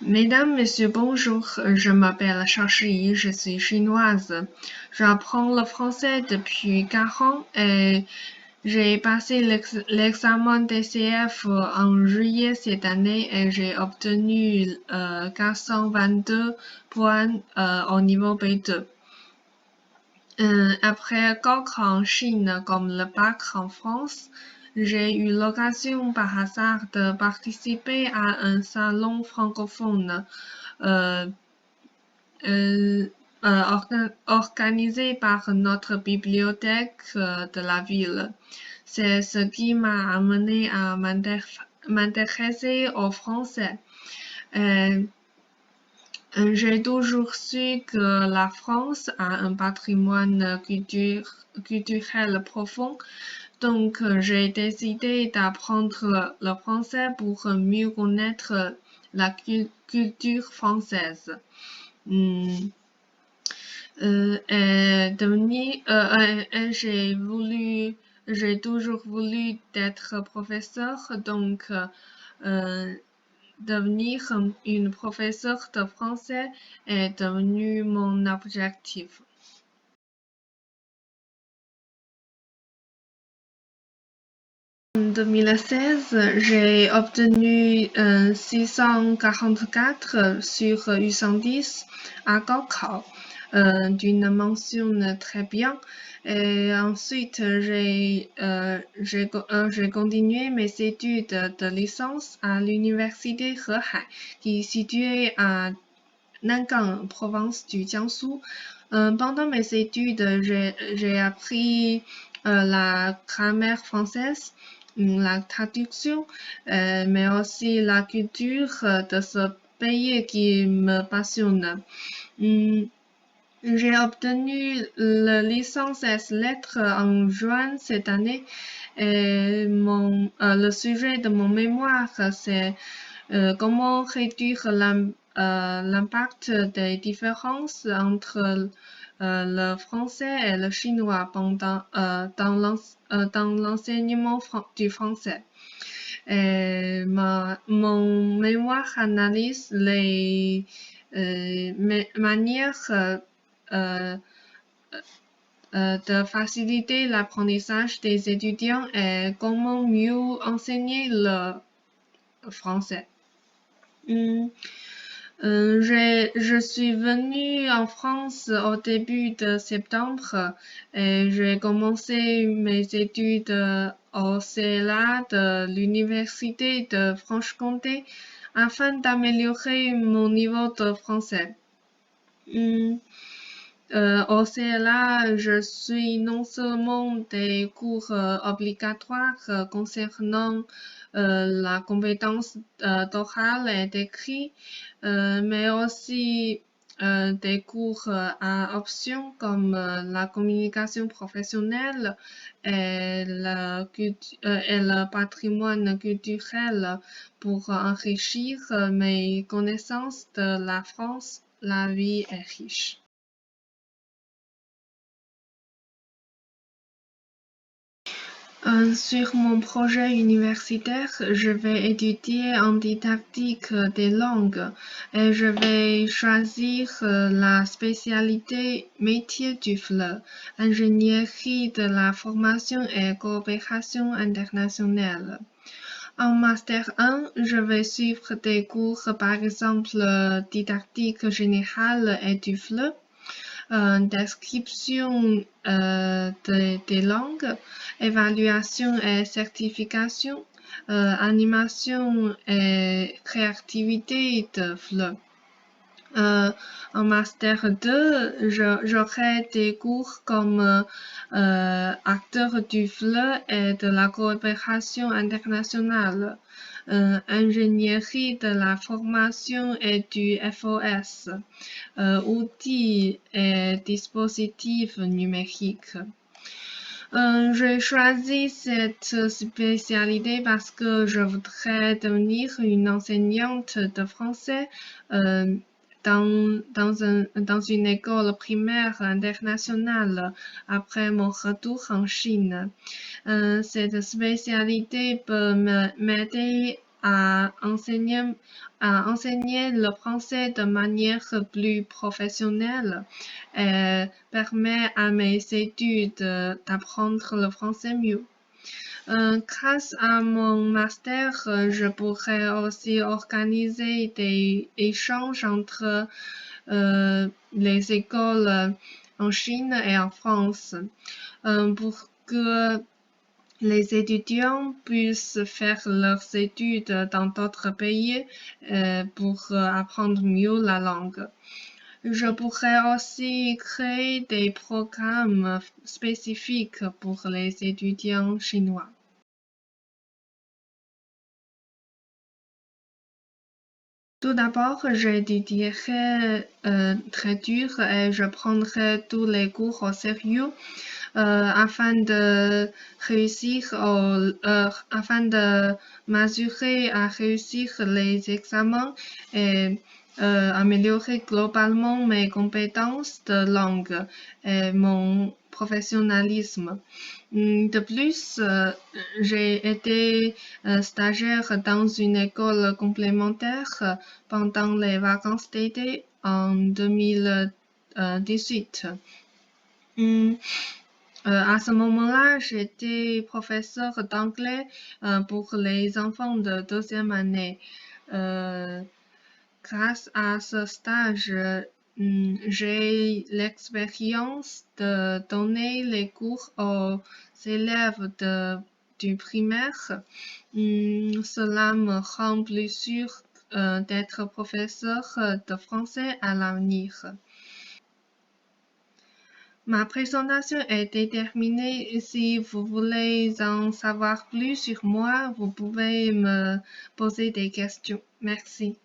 Mesdames, Messieurs, bonjour. Je m'appelle Shashi, je suis chinoise. J'apprends le français depuis 4 ans et j'ai passé l'examen DCF en juillet cette année et j'ai obtenu 422 points au niveau B2. Après Coq en Chine comme le bac en France, j'ai eu l'occasion par hasard de participer à un salon francophone euh, euh, organisé par notre bibliothèque de la ville. C'est ce qui m'a amené à m'intéresser au français. Euh, j'ai toujours su que la France a un patrimoine culturel profond, donc j'ai décidé d'apprendre le français pour mieux connaître la culture française. Hmm. J'ai toujours voulu être professeur, donc devenir une professeure de français est devenu mon objectif. En 2016, j'ai obtenu 644 sur 810 à Gaokao, d'une mention très bien. Et ensuite, j'ai continué mes études de licence à l'université Hehai, qui est située à Nangang, province du Jiangsu. Pendant mes études, j'ai appris la grammaire française, la traduction, mais aussi la culture de ce pays qui me passionne. Hum, J'ai obtenu la licence S lettres en juin cette année et le sujet de mon mémoire, c'est comment réduire l'impact des différences entre le français et le chinois dans l'enseignement du français. Et mon mémoire analyse les manières euh, de faciliter l'apprentissage des étudiants et comment mieux enseigner le français. Hmm. Je suis venue en France au début de septembre et j'ai commencé mes études au CELA de l'Université de Franche-Comté afin d'améliorer mon niveau de français. Hmm. Au CELA, je suis non seulement des cours obligatoires concernant la compétence d'oral et d'écrit, mais aussi des cours à option comme la communication professionnelle et le patrimoine culturel pour enrichir mes connaissances de la France. La vie est riche. Sur mon projet universitaire, je vais étudier en didactique des langues et je vais choisir la spécialité métier du FLE, ingénierie de la formation et coopération internationale. En Master 1, je vais suivre des cours par exemple didactique générale et du FLE, description des langues, évaluation et certification, animation et créativité de FLE. En Master 2, j'aurai des cours comme acteur du FLE et de la coopération internationale, ingénierie de la formation et du FOS, outils et dispositifs numériques. J'ai choisi cette spécialité parce que je voudrais devenir une enseignante de français dans une école primaire internationale après mon retour en Chine. Cette spécialité peut m'aider à enseigner le français de manière plus professionnelle et permet à mes études d'apprendre le français mieux. Grâce à mon master, je pourrais aussi organiser des échanges entre les écoles en Chine et en France pour que les étudiants puissent faire leurs études dans d'autres pays pour apprendre mieux la langue. Je pourrais aussi créer des programmes spécifiques pour les étudiants chinois. Tout d'abord, j'étudierai très dur et je prendrai tous les cours au sérieux afin de afin de m'assurer à réussir les examens et améliorer globalement mes compétences de langue et mon professionnalisme. De plus, j'ai été stagiaire dans une école complémentaire pendant les vacances d'été en 2018. À ce moment-là, j'étais professeur d'anglais pour les enfants de deuxième année. Grâce à ce stage, j'ai l'expérience de donner les cours aux élèves du primaire. Cela me rend plus sûr d'être professeur de français à l'avenir. Ma présentation est terminée. Si vous voulez en savoir plus sur moi, vous pouvez me poser des questions. Merci.